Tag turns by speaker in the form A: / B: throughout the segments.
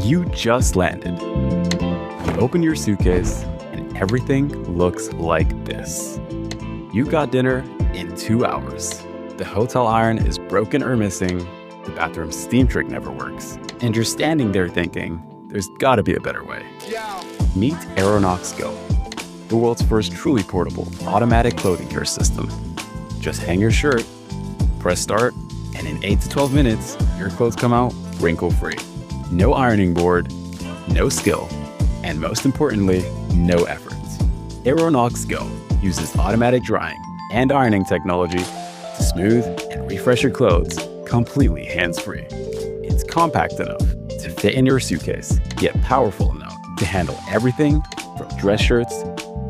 A: You just landed. You open your suitcase and everything looks like this. You got dinner in 2 hours. The hotel iron is broken or missing. The bathroom steam trick never works. And you're standing there thinking, there's gotta be a better way. Meet Aironox Go, the world's first truly portable automatic clothing care system. Just hang your shirt, press start, and in 8 to 12 minutes, your clothes come out wrinkle-free. No ironing board, no skill, and most importantly, no effort. Aironox Go uses automatic drying and ironing technology to smooth and refresh your clothes completely hands-free. It's compact enough to fit in your suitcase, yet powerful enough to handle everything from dress shirts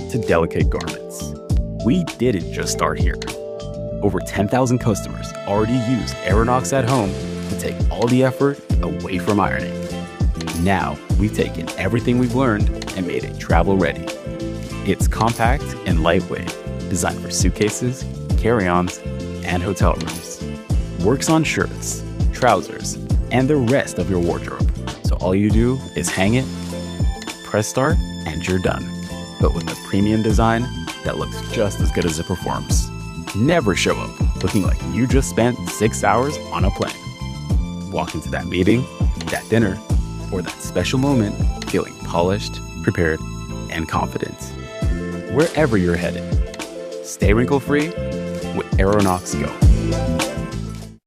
A: to delicate garments. We didn't just start here. Over 10,000 customers already use Aironox at home to take all the effort away from ironing. Now, we've taken everything we've learned and made it travel ready. It's compact and lightweight, designed for suitcases, carry-ons, and hotel rooms. Works on shirts, trousers, and the rest of your wardrobe. So all you do is hang it, press start, and you're done. But with a premium design that looks just as good as it performs. Never show up looking like you just spent 6 hours on a plane. Walk into that meeting, that dinner, or that special moment feeling polished, prepared, and confident. Wherever you're headed, stay wrinkle-free with Aironox Go.